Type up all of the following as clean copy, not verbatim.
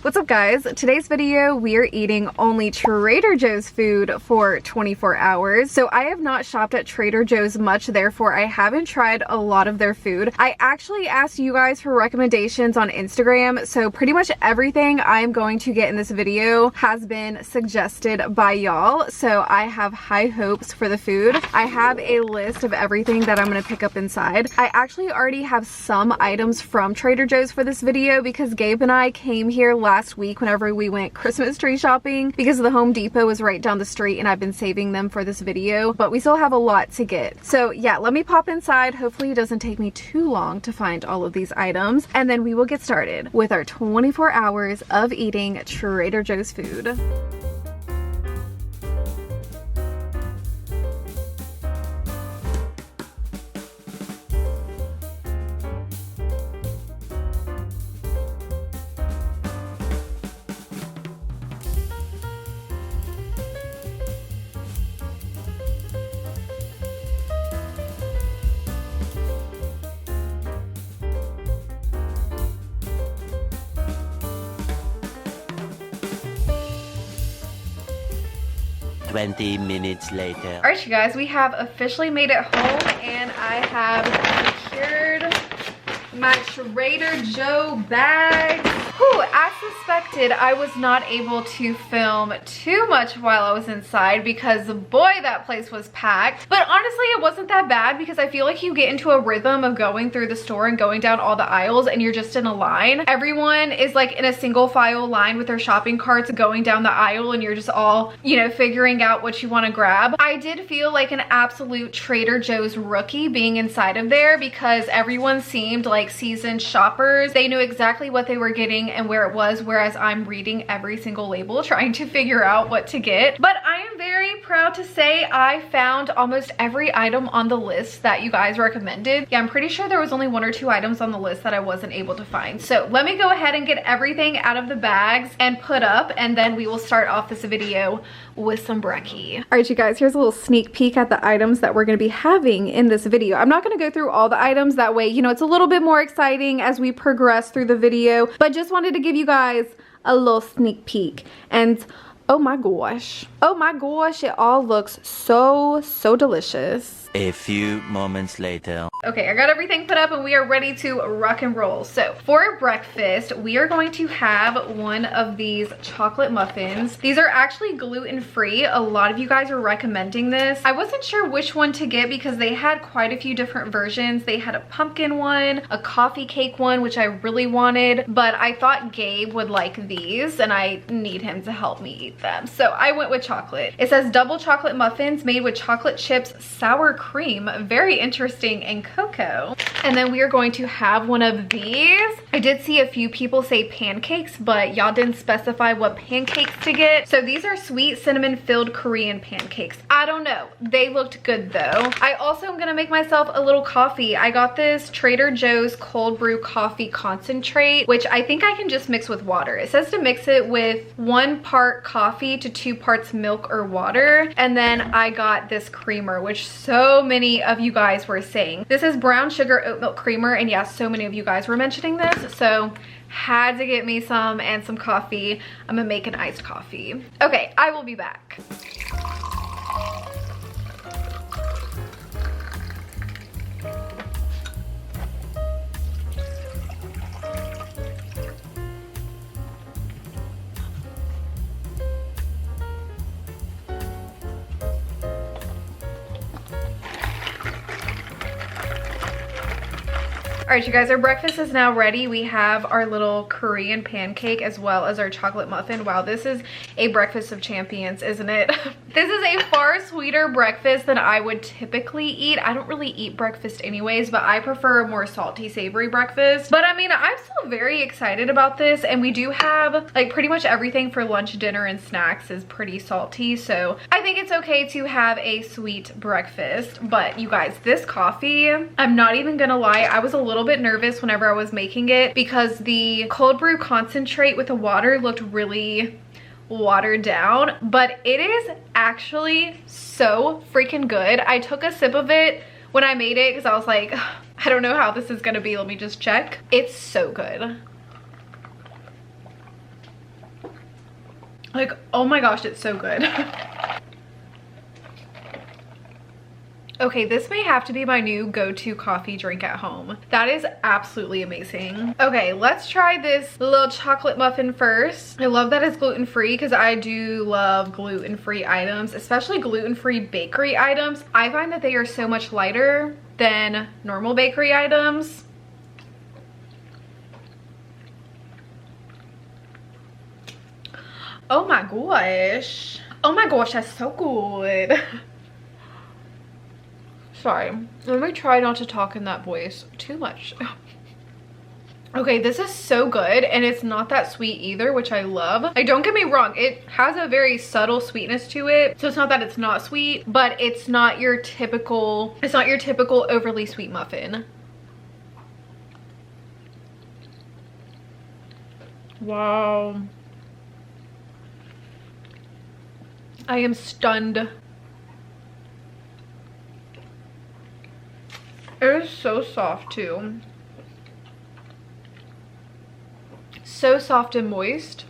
What's up guys? Today's video we are eating only Trader Joe's food for 24 hours. So I have not shopped at Trader Joe's much, therefore I haven't tried a lot of their food. I actually asked you guys for recommendations on Instagram, so pretty much everything I'm going to get in this video has been suggested by y'all. So I have high hopes for the food. I have a list of everything that I'm gonna pick up inside. I actually already have some items from Trader Joe's for this video because Gabe and I came here last week whenever we went Christmas tree shopping because the Home Depot was right down the street and I've been saving them for this video, but we still have a lot to get. So yeah, let me pop inside. Hopefully it doesn't take me too long to find all of these items, and then we will get started with our 24 hours of eating Trader Joe's food. 20 minutes later. Alright you guys, we have officially made it home and I have secured my Trader Joe bag. Whew, as suspected, I was not able to film too much while I was inside because boy, that place was packed. But honestly, it wasn't that bad because I feel like you get into a rhythm of going through the store and going down all the aisles and you're just in a line. Everyone is like in a single file line with their shopping carts going down the aisle and you're just all, you know, figuring out what you want to grab. I did feel like an absolute Trader Joe's rookie being inside of there because everyone seemed like seasoned shoppers. They knew exactly what they were getting and where it was, whereas I'm reading every single label trying to figure out what to get. But I am very proud to say I found almost every item on the list that you guys recommended. Yeah, I'm pretty sure there was only 1 or 2 items on the list that I wasn't able to find. So let me go ahead and get everything out of the bags and put up, and then we will start off this video with some brekkie. All right, you guys, here's a little sneak peek at the items that we're gonna be having in this video. I'm not gonna go through all the items, that way, you know, it's a little bit more exciting as we progress through the video, but just wanted to give you guys a little sneak peek. And oh my gosh, it all looks so delicious. A few moments later. Okay, I got everything put up and we are ready to rock and roll. So for breakfast, we are going to have one of these chocolate muffins. These are actually gluten-free. A lot of you guys are recommending this. I wasn't sure which one to get because they had quite a few different versions. They had a pumpkin one, a coffee cake one, which I really wanted, but I thought Gabe would like these and I need him to help me eat them. So I went with chocolate. It says double chocolate muffins made with chocolate chips, sour cream, very interesting, and cocoa. And then we are going to have one of these. I did see a few people say pancakes, but y'all didn't specify what pancakes to get. So these are sweet cinnamon filled Korean pancakes. I don't know, they looked good though. I also am gonna make myself a little coffee. I got this Trader Joe's cold brew coffee concentrate, which I think I can just mix with water. It says to mix it with 1 part coffee to 2 parts milk or water. And then I got this creamer, which so many of you guys were saying. This is brown sugar oat milk creamer, and yes, so many of you guys were mentioning this, so had to get me some and some coffee. I'm gonna make an iced coffee. Okay, I will be back. All right, you guys, our breakfast is now ready. We have our little Korean pancake as well as our chocolate muffin. Wow, this is a breakfast of champions, isn't it? This is a far sweeter breakfast than I would typically eat. I don't really eat breakfast anyways, but I prefer a more salty, savory breakfast. But I mean, I'm still very excited about this, and we do have like pretty much everything for lunch, dinner, and snacks is pretty salty. So I think it's okay to have a sweet breakfast. But you guys, this coffee, I'm not even gonna lie, I was a little bit nervous whenever I was making it because the cold brew concentrate with the water looked really watered down, but it is actually so freaking good. I took a sip of it when I made it because I was like, I don't know how this is gonna be. Let me just check. It's so good. Like, oh my gosh, it's so good. Okay, this may have to be my new go-to coffee drink at home. That is absolutely amazing. Okay, let's try this little chocolate muffin first. I love that it's gluten-free because I do love gluten-free items, especially gluten-free bakery items. I find that they are so much lighter than normal bakery items. Oh my gosh. Oh my gosh, that's so good. Sorry, let me try not to talk in that voice too much. Okay, this is so good, and it's not that sweet either, which I love. Like, don't get me wrong, it has a very subtle sweetness to it, so it's not that it's not sweet, but it's not your typical overly sweet muffin. Wow. I am stunned. It is so soft too. So soft and moist.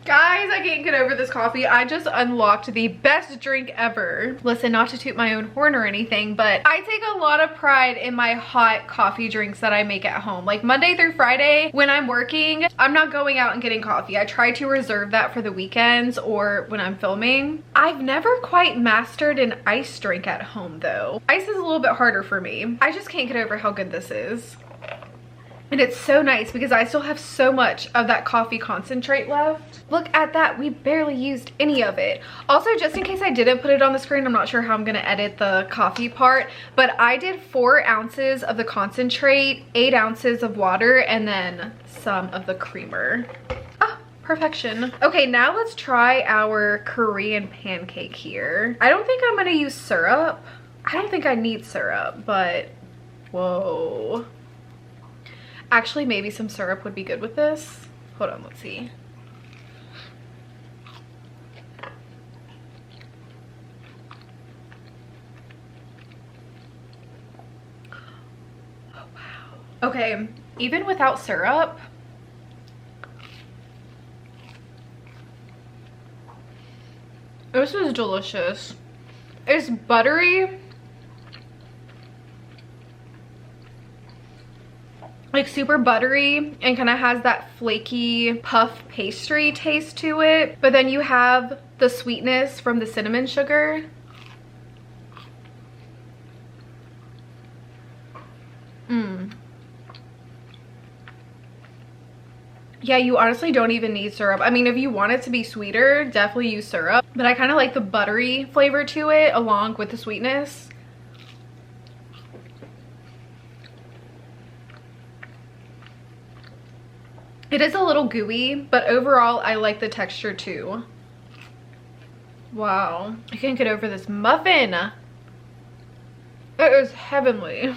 Guys, I can't get over this coffee. I just unlocked the best drink ever. Listen, not to toot my own horn or anything, but I take a lot of pride in my hot coffee drinks that I make at home. Like Monday through Friday, when I'm working, I'm not going out and getting coffee. I try to reserve that for the weekends or when I'm filming. I've never quite mastered an ice drink at home though. Ice is a little bit harder for me. I just can't get over how good this is. And it's so nice because I still have so much of that coffee concentrate left. Look at that, we barely used any of it. Also, just in case I didn't put it on the screen, I'm not sure how I'm gonna edit the coffee part, but I did 4 ounces of the concentrate, 8 ounces of water, and then some of the creamer. Ah, perfection. Okay, now let's try our Korean pancake here. I don't think I'm gonna use syrup. I don't think I need syrup, but whoa. Actually, maybe some syrup would be good with this. Hold on, let's see. Oh, wow. Okay, even without syrup, this is delicious. It's buttery. Like super buttery and kind of has that flaky puff pastry taste to it, but then you have the sweetness from the cinnamon sugar. Yeah, you honestly don't even need syrup. I mean, if you want it to be sweeter, definitely use syrup, but I kind of like the buttery flavor to it along with the sweetness. It is a little gooey, but overall I like the texture too. Wow, I can't get over this muffin. It is heavenly.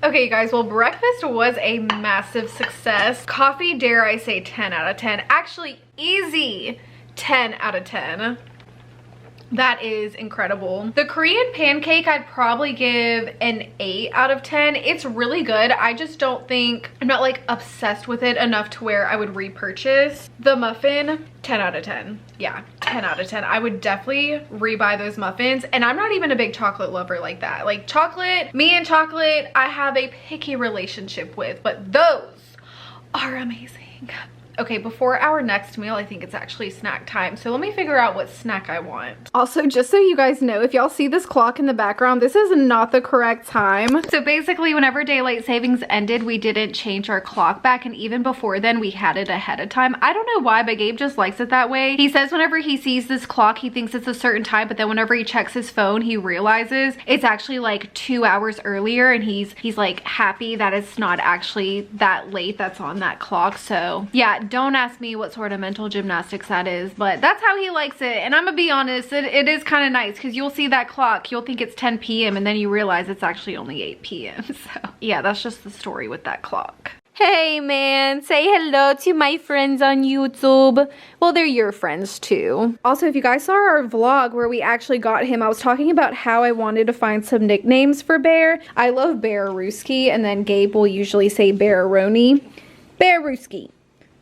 Okay guys, well breakfast was a massive success. Coffee, dare I say 10 out of 10. Actually, easy 10 out of 10. That is incredible. The Korean pancake, I'd probably give an 8 out of 10. It's really good. I just don't think, I'm not like obsessed with it enough to where I would repurchase. The muffin, 10 out of 10. Yeah, 10 out of 10. I would definitely rebuy those muffins. And I'm not even a big chocolate lover like that. Like chocolate, me and chocolate, I have a picky relationship with, but those are amazing. Okay, before our next meal, I think it's actually snack time. So let me figure out what snack I want. Also, just so you guys know, if y'all see this clock in the background, this is not the correct time. So basically, whenever daylight savings ended, we didn't change our clock back. And even before then, we had it ahead of time. I don't know why, but Gabe just likes it that way. He says whenever he sees this clock, he thinks it's a certain time. But then whenever he checks his phone, he realizes it's actually like 2 hours earlier. And he's like happy that it's not actually that late that's on that clock. So yeah. Don't ask me what sort of mental gymnastics that is, but that's how he likes it. And I'm gonna be honest, it is kind of nice because you'll see that clock, you'll think it's 10 p.m. and then you realize it's actually only 8 p.m. So yeah, that's just the story with that clock. Hey man, say hello to my friends on YouTube. Well, they're your friends too. Also, if you guys saw our vlog where we actually got him, I was talking about how I wanted to find some nicknames for Bear. I love Bear-Rooski, and then Gabe will usually say Bear-Roni. Bear-Rooski.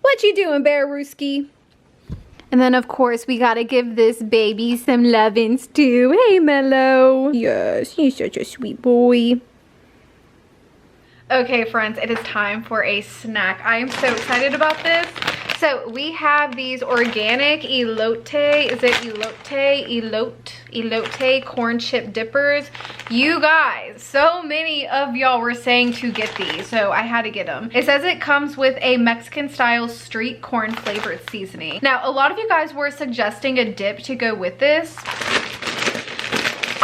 What you doing, Bear-Rooski? And then of course we gotta give this baby some lovin's too. Hey Mello. Yes, he's such a sweet boy. Okay friends, it is time for a snack. I am so excited about this. So we have these organic elote, is it elote corn chip dippers. You guys, so many of y'all were saying to get these, so I had to get them. It says it comes with a Mexican style street corn flavored seasoning. Now, a lot of you guys were suggesting a dip to go with this.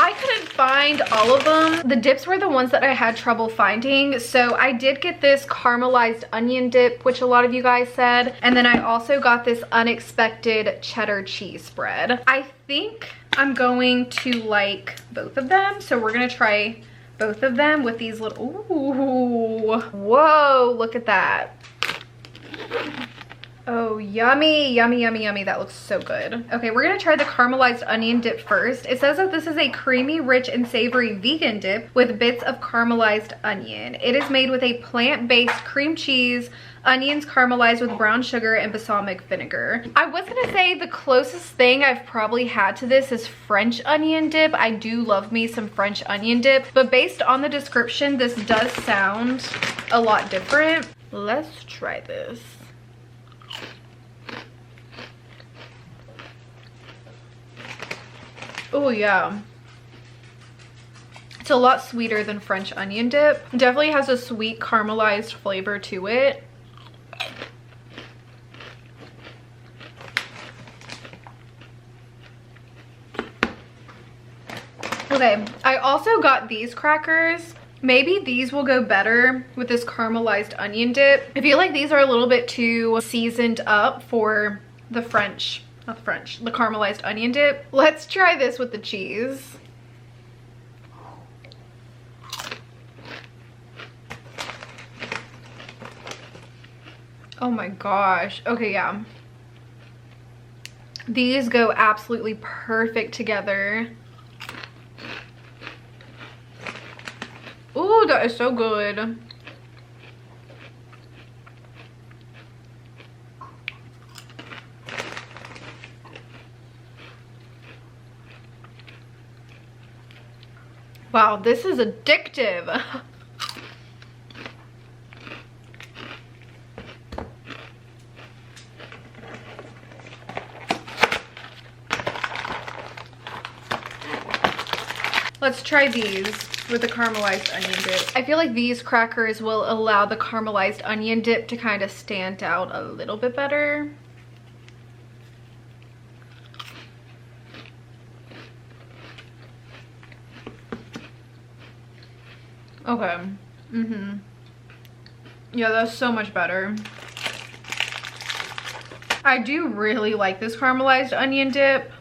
I couldn't find all of them. The dips were the ones that I had trouble finding. So I did get this caramelized onion dip, which a lot of you guys said. And then I also got this unexpected cheddar cheese spread. I think I'm going to like both of them. So we're gonna try both of them with these little, ooh, whoa, look at that. Oh, yummy, yummy, yummy, yummy. That looks so good. Okay, we're gonna try the caramelized onion dip first. It says that this is a creamy, rich, and savory vegan dip with bits of caramelized onion. It is made with a plant-based cream cheese, onions caramelized with brown sugar, and balsamic vinegar. I was gonna say the closest thing I've probably had to this is French onion dip. I do love me some French onion dip, but based on the description, this does sound a lot different. Let's try this. Oh yeah, it's a lot sweeter than French onion dip. Definitely has a sweet caramelized flavor to it. Okay, I also got these crackers. Maybe these will go better with this caramelized onion dip. I feel like these are a little bit too seasoned up for the French. Not the French, the caramelized onion dip. Let's try this with the cheese. Oh my gosh. Okay, yeah. These go absolutely perfect together. Ooh, that is so good. Wow, this is addictive. Let's try these with the caramelized onion dip. I feel like these crackers will allow the caramelized onion dip to kind of stand out a little bit better. Okay. Yeah, that's so much better. I do really like this caramelized onion dip.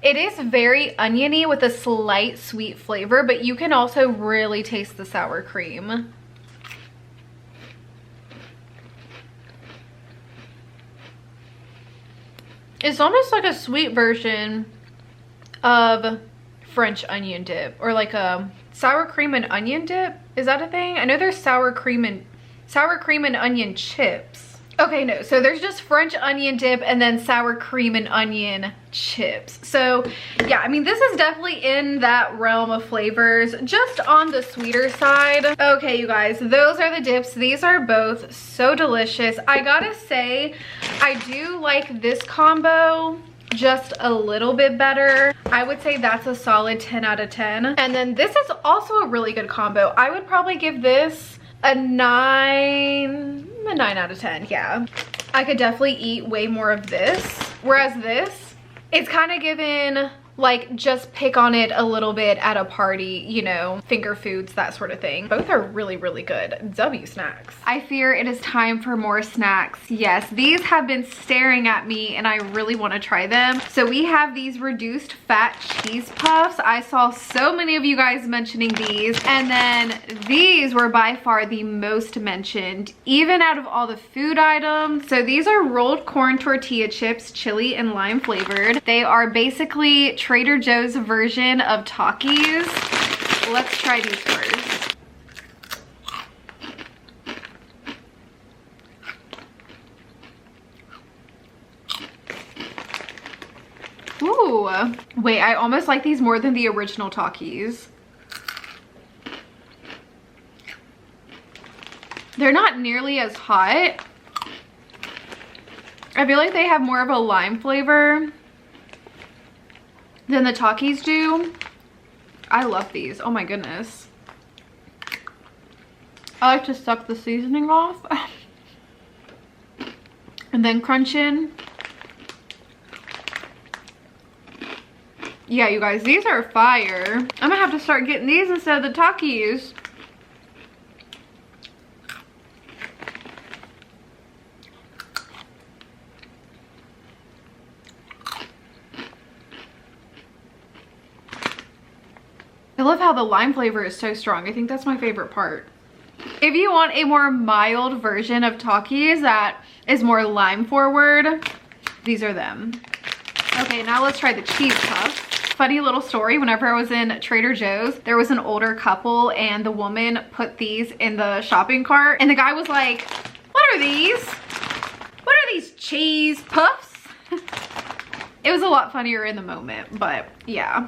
It is very oniony with a slight sweet flavor, but you can also really taste the sour cream. It's almost like a sweet version of French onion dip, or like a sour cream and onion dip. Is that a thing? I know there's sour cream and onion chips. Okay, no, so there's just French onion dip and then sour cream and onion chips. So yeah, I mean, this is definitely in that realm of flavors, just on the sweeter side. Okay, you guys, those are the dips. These are both so delicious. I gotta say, I do like this combo just a little bit better. I would say that's a solid 10 out of 10. And then this is also a really good combo. I would probably give this a 9 out of 10. Yeah, I could definitely eat way more of this, whereas this, it's kind of given like just pick on it a little bit at a party, you know, finger foods, that sort of thing. Both are really, really good. W snacks. I fear it is time for more snacks. Yes, these have been staring at me and I really want to try them. So we have these reduced fat cheese puffs. I saw so many of you guys mentioning these, and then these were by far the most mentioned, even out of all the food items. So these are rolled corn tortilla chips, chili and lime flavored. They are basically Trader Joe's version of Takis. Let's try these first. Ooh, wait, I almost like these more than the original Takis. They're not nearly as hot. I feel like they have more of a lime flavor than the Takis do. I love these. Oh my goodness. I like to suck the seasoning off and then crunch in. Yeah, you guys, these are fire. I'm gonna have to start getting these instead of the Takis. I love how the lime flavor is so strong. I think that's my favorite part. If you want a more mild version of Takis that is more lime forward, these are them. Okay, now let's try the cheese puffs. Funny little story, whenever I was in Trader Joe's, there was an older couple and the woman put these in the shopping cart and the guy was like, what are these? What are these cheese puffs? It was a lot funnier in the moment, but yeah.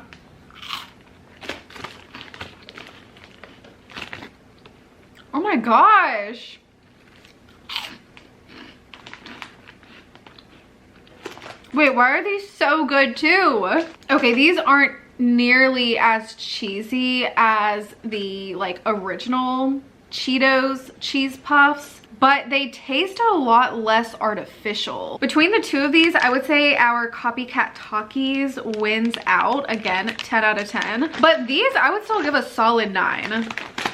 Oh my gosh. Wait, why are these so good too? Okay, these aren't nearly as cheesy as the like original Cheetos cheese puffs, but they taste a lot less artificial. Between the two of these, I would say our copycat Takis wins out. Again, 10 out of 10. But these, I would still give a solid 9.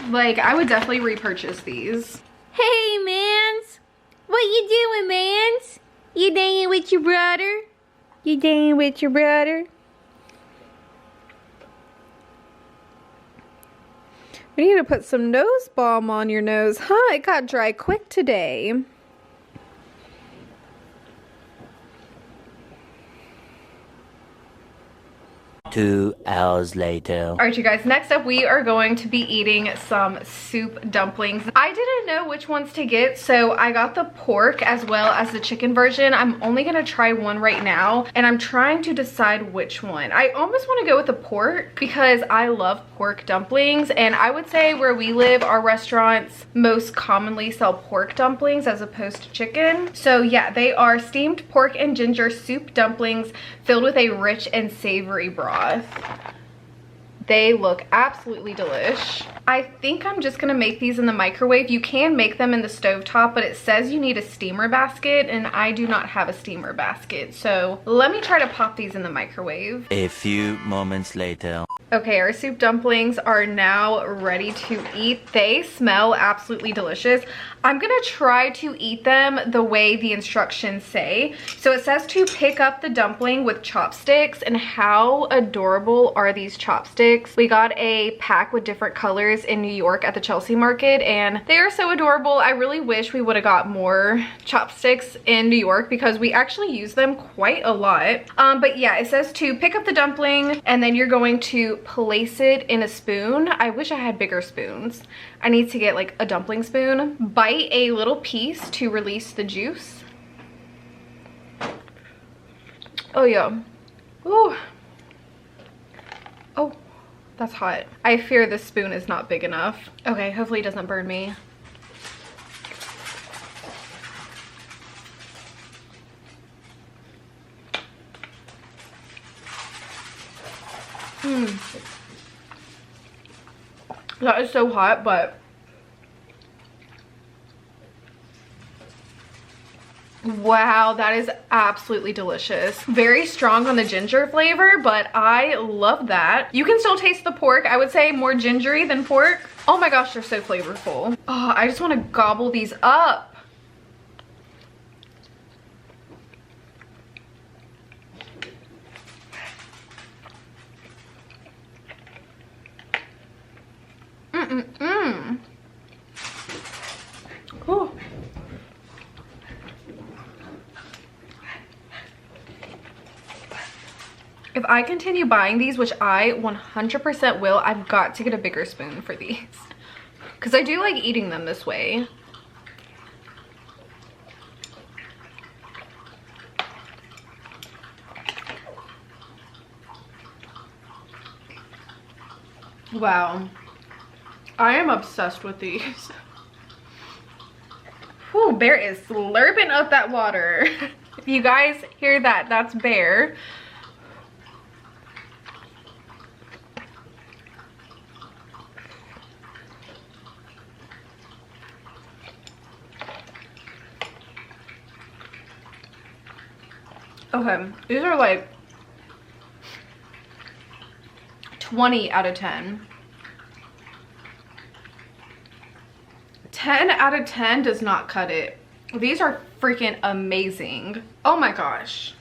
Like, I would definitely repurchase these. Hey, mans. What you doing, mans? You dangin' with your brother? You dangin' with your brother? We need to put some nose balm on your nose, huh? It got dry quick today. 2 hours later. All right, you guys, next up we are going to be eating some soup dumplings. I didn't know which ones to get, so I got the pork as well as the chicken version. I'm only gonna try one right now, and I'm trying to decide which one. I almost want to go with the pork because I love pork dumplings, and I would say where we live, our restaurants most commonly sell pork dumplings as opposed to chicken. So yeah, they are steamed pork and ginger soup dumplings filled with a rich and savory broth. They look absolutely delish. I think I'm just gonna make these in the microwave. You can make them in the stovetop, but it says you need a steamer basket, and I do not have a steamer basket. So let me try to pop these in the microwave. A few moments later. Okay, our soup dumplings are now ready to eat. They smell absolutely delicious. I'm gonna try to eat them the way the instructions say. So it says to pick up the dumpling with chopsticks, and how adorable are these chopsticks? We got a pack with different colors in New York at the Chelsea Market, and they are so adorable. I really wish we would have got more chopsticks in New York because we actually use them quite a lot. But yeah, it says to pick up the dumpling, and then you're going to place it in a spoon. I wish I had bigger spoons. I need to get like a dumpling spoon. Bite a little piece to release the juice. Oh yeah. Ooh. Oh, that's hot. I fear this spoon is not big enough. Okay, hopefully it doesn't burn me. That is so hot, but Wow, that is absolutely delicious. Very strong on the ginger flavor, but I love that. You can still taste the pork. I would say more gingery than pork. Oh my gosh, they're so flavorful. Oh, I just want to gobble these up. Ooh. If I continue buying these, which I 100% will, I've got to get a bigger spoon for these. Because I do like eating them this way. Wow. I am obsessed with these. Whew, Bear is slurping up that water. If you guys hear that, that's Bear. Okay, these are like 20 out of 10. 10 out of 10 does not cut it. These are freaking amazing. Oh my gosh.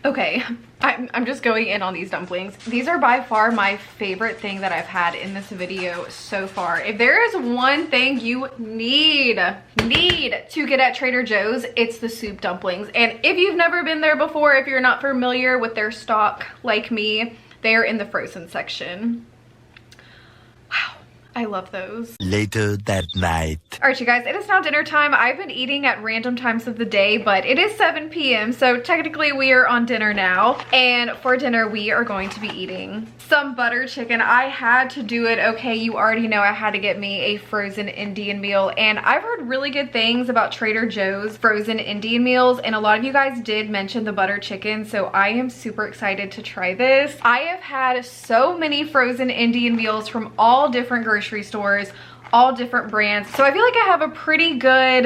Okay, I'm just going in on these dumplings. These are by far my favorite thing that I've had in this video so far. If there is one thing you need to get at Trader Joe's, it's the soup dumplings. And if you've never been there before, if you're not familiar with their stock like me, they're in the frozen section. Wow, I love those. Later that night. All right, you guys, it is now dinner time. I've been eating at random times of the day, but it is 7 p.m. So technically we are on dinner now. And for dinner, we are going to be eating some butter chicken. I had to do it. Okay, you already know I had to get me a frozen Indian meal. And I've heard really good things about Trader Joe's frozen Indian meals. And a lot of you guys did mention the butter chicken. So I am super excited to try this. I have had so many frozen Indian meals from all different grocery stores, all different brands. So I feel like I have a pretty good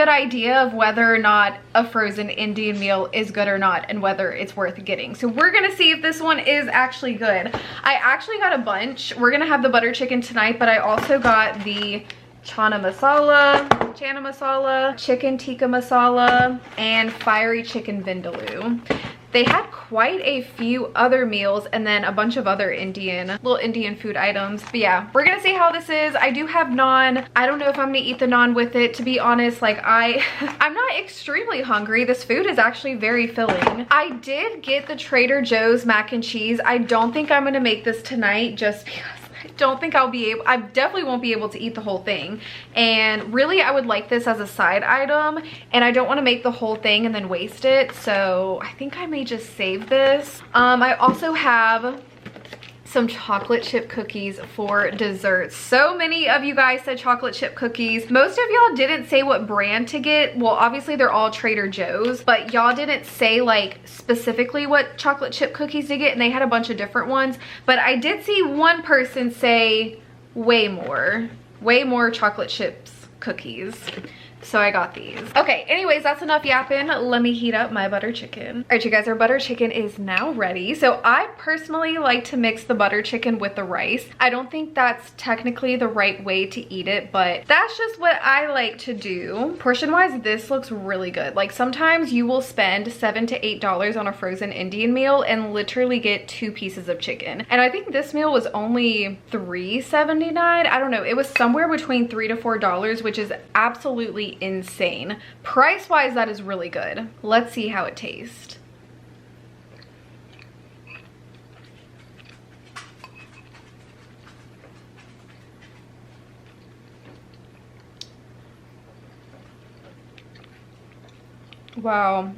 idea of whether or not a frozen Indian meal is good or not and whether it's worth getting. So we're gonna see if this one is actually good. I actually got a bunch. We're gonna have the butter chicken tonight, but I also got the chana masala, chicken tikka masala, and fiery chicken vindaloo. They had quite a few other meals and then a bunch of other little Indian food items. But yeah, we're gonna see how this is. I do have naan. I don't know if I'm gonna eat the naan with it. To be honest, like I'm not extremely hungry. This food is actually very filling. I did get the Trader Joe's mac and cheese. I don't think I'm gonna make this tonight just because I don't think I definitely won't be able to eat the whole thing. And really, I would like this as a side item, and I don't want to make the whole thing and then waste it. So I think I may just save this. I also have some chocolate chip cookies for dessert. So many of you guys said chocolate chip cookies. Most of y'all didn't say what brand to get. Well, obviously they're all Trader Joe's, but y'all didn't say like specifically what chocolate chip cookies to get, and they had a bunch of different ones. But I did see one person say way more chocolate chips cookies. So I got these. Okay, anyways, that's enough yapping. Let me heat up my butter chicken. All right, you guys, our butter chicken is now ready. So I personally like to mix the butter chicken with the rice. I don't think that's technically the right way to eat it, but that's just what I like to do. Portion-wise, this looks really good. Like sometimes you will spend $7 to $8 on a frozen Indian meal and literally get 2 pieces of chicken. And I think this meal was only $3.79. I don't know. It was somewhere between $3 to $4, which is absolutely insane. Price wise, that is really good. Let's see how it tastes. Wow.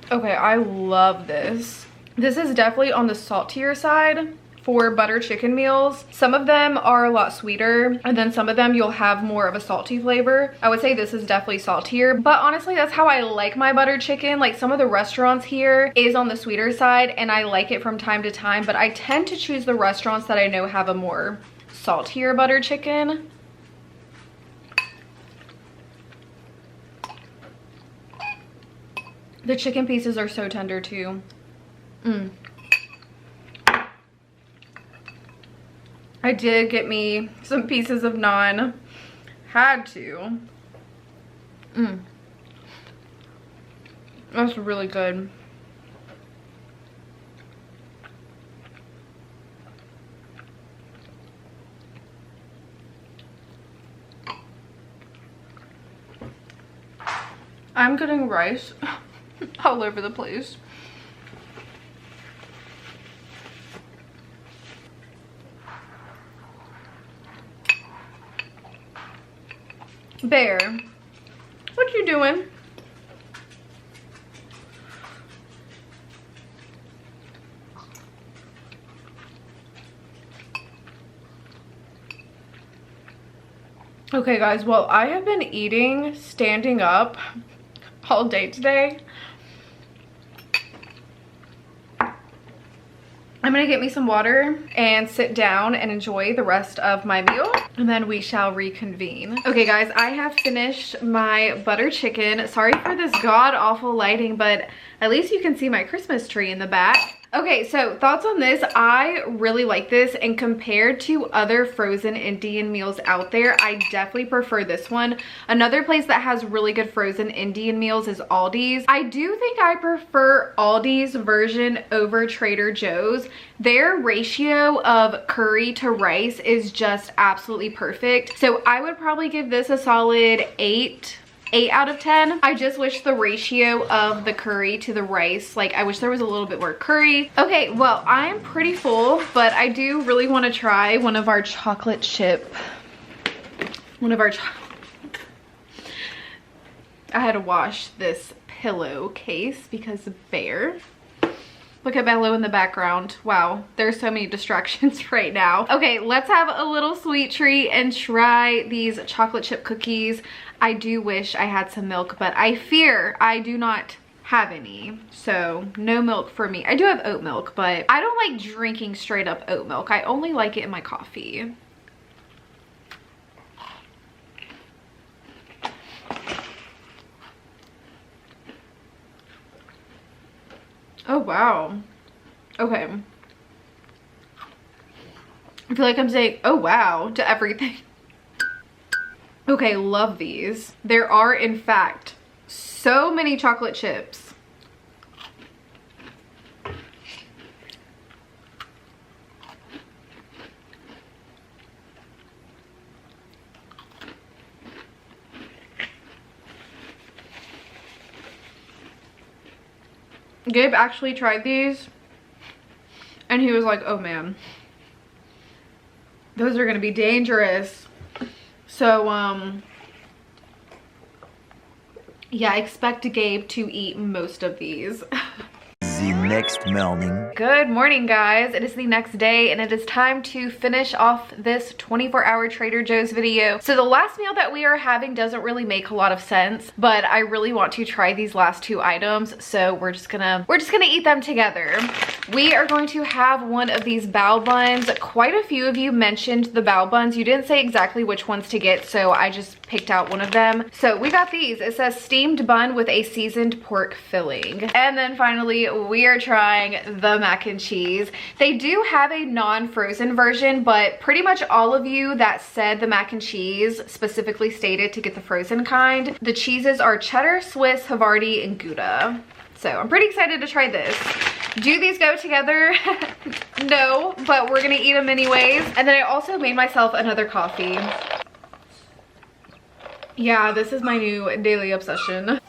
Okay, I love this. This is definitely on the saltier side. for butter chicken meals. Some of them are a lot sweeter, and then some of them you'll have more of a salty flavor. I would say this is definitely saltier, but honestly that's how I like my butter chicken. Like some of the restaurants here is on the sweeter side, and I like it from time to time, but I tend to choose the restaurants that I know have a more saltier butter chicken. The chicken pieces are so tender too. I did get me some pieces of naan. Had to. That's really good. I'm getting rice all over the place. Bear, what you doing? Okay guys, well I have been eating standing up all day today. I'm gonna get me some water and sit down and enjoy the rest of my meal, and then we shall reconvene. Okay guys, I have finished my butter chicken. Sorry for this god-awful lighting, but at least you can see my Christmas tree in the back. Okay, so thoughts on this. I really like this, and compared to other frozen Indian meals out there, I definitely prefer this one. Another place that has really good frozen Indian meals is Aldi's. I do think I prefer Aldi's version over Trader Joe's. Their ratio of curry to rice is just absolutely perfect. So I would probably give this a solid 8 out of 10. I just wish the ratio of the curry to the rice, like I wish there was a little bit more curry. Okay, well I'm pretty full, but I do really want to try one of our chocolate chip. I had to wash this pillowcase because of Bear. Look at Bello in the background. Wow, there's so many distractions right now. Okay, let's have a little sweet treat and try these chocolate chip cookies. I do wish I had some milk, but I fear I do not have any, so no milk for me. I do have oat milk, but I don't like drinking straight up oat milk. I only like it in my coffee. Oh wow. Okay. I feel like I'm saying oh wow to everything. Okay, love these. There are in fact so many chocolate chips. Gabe actually tried these and he was like, oh man, those are gonna be dangerous. So yeah, expect Gabe to eat most of these. The next morning. Good morning guys, it is the next day and it is time to finish off this 24-hour Trader Joe's video. So the last meal that we are having doesn't really make a lot of sense, but I really want to try these last two items, so we're just gonna eat them together. We are going to have one of these bao buns. Quite a few of you mentioned the bao buns. You didn't say exactly which ones to get, so I just picked out one of them. So we got these. It says steamed bun with a seasoned pork filling. And then finally we are trying the mac and cheese. They do have a non-frozen version, but pretty much all of you that said the mac and cheese specifically stated to get the frozen kind. The cheeses are cheddar, Swiss, Havarti, and Gouda. So I'm pretty excited to try this. Do these go together? No, but we're gonna eat them anyways. And then I also made myself another coffee. Yeah, this is my new daily obsession.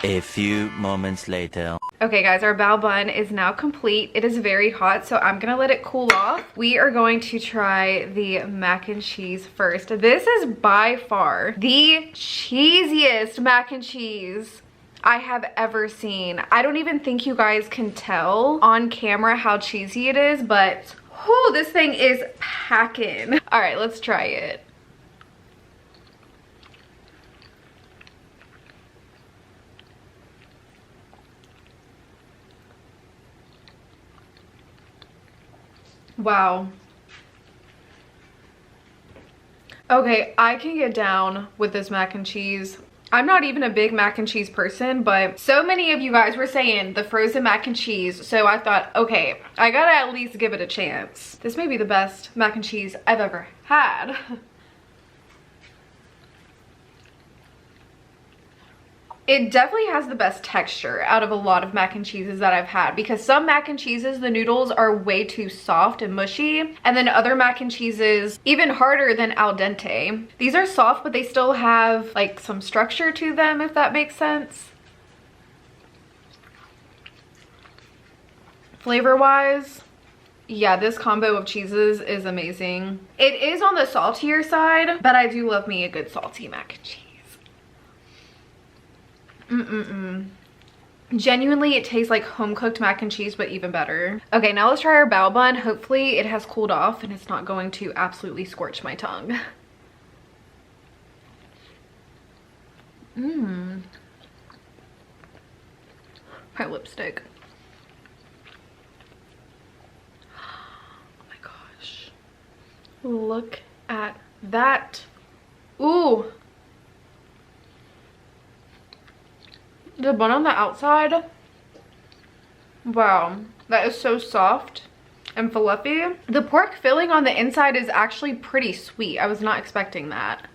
A few moments later. Okay guys, our bao bun is now complete. It is very hot, so I'm gonna let it cool off. We are going to try the mac and cheese first. This is by far the cheesiest mac and cheese I have ever seen. I don't even think you guys can tell on camera how cheesy it is, but whew, this thing is packing. All right, let's try it. Wow. Okay, I can get down with this mac and cheese. I'm not even a big mac and cheese person, but so many of you guys were saying the frozen mac and cheese, so I thought, okay, I gotta at least give it a chance. This may be the best mac and cheese I've ever had. It definitely has the best texture out of a lot of mac and cheeses that I've had, because some mac and cheeses, the noodles are way too soft and mushy, and then other mac and cheeses even harder than al dente. These are soft, but they still have like some structure to them, if that makes sense. Flavor wise, yeah, this combo of cheeses is amazing. It is on the saltier side, but I do love me a good salty mac and cheese. Genuinely, it tastes like home-cooked mac and cheese, but even better. Okay, now let's try our bao bun. Hopefully it has cooled off and it's not going to absolutely scorch my tongue. My lipstick. Oh my gosh. Look at that. Ooh. The bun on the outside, wow, that is so soft and fluffy. The pork filling on the inside is actually pretty sweet. I was not expecting that.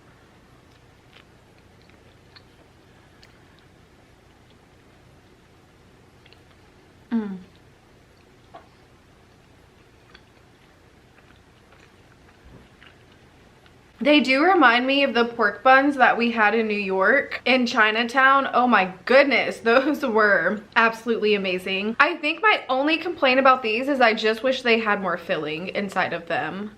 They do remind me of the pork buns that we had in New York in Chinatown. Oh my goodness, those were absolutely amazing. I think my only complaint about these is I just wish they had more filling inside of them.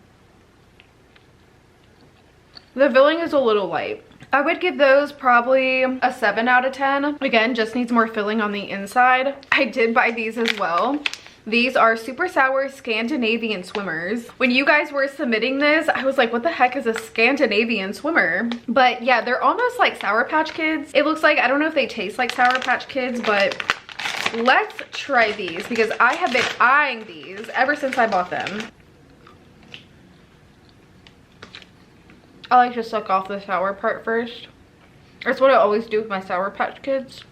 The filling is a little light. I would give those probably a 7 out of 10. Again, just needs more filling on the inside. I did buy these as well. These are super sour Scandinavian swimmers. When you guys were submitting this, I was like, what the heck is a Scandinavian swimmer? But yeah, they're almost like Sour Patch Kids. It looks like, I don't know if they taste like Sour Patch Kids, but let's try these because I have been eyeing these ever since I bought them. I like to suck off the sour part first. That's what I always do with my Sour Patch Kids.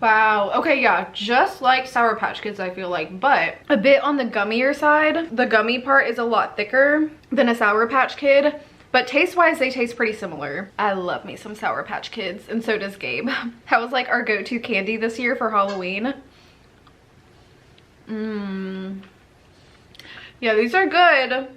Wow, okay, yeah, just like Sour Patch Kids, I feel like, but a bit on the gummier side. The gummy part is a lot thicker than a Sour Patch Kid, but taste-wise, they taste pretty similar. I love me some Sour Patch Kids, and so does Gabe. That was like our go-to candy this year for Halloween. Yeah, these are good.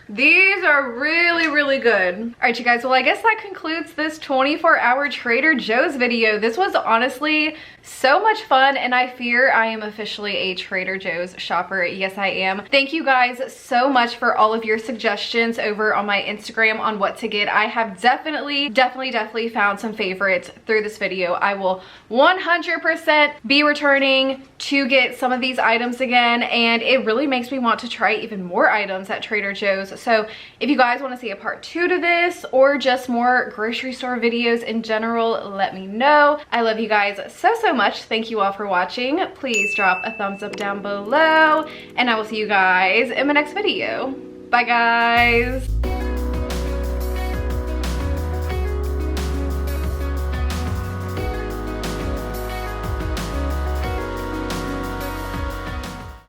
These are really, really good. All right, you guys, well, I guess that concludes this 24-hour Trader Joe's video. This was honestly so much fun, and I fear I am officially a Trader Joe's shopper. Yes, I am. Thank you guys so much for all of your suggestions over on my Instagram on what to get. I have definitely found some favorites through this video. I will 100% be returning to get some of these items again, and it really makes me want to try even more items at Trader Joe's. So if you guys want to see a part 2 to this or just more grocery store videos in general, let me know. I love you guys so much. Thank you all for watching. Please drop a thumbs up down below, and I will see you guys in my next video. Bye guys.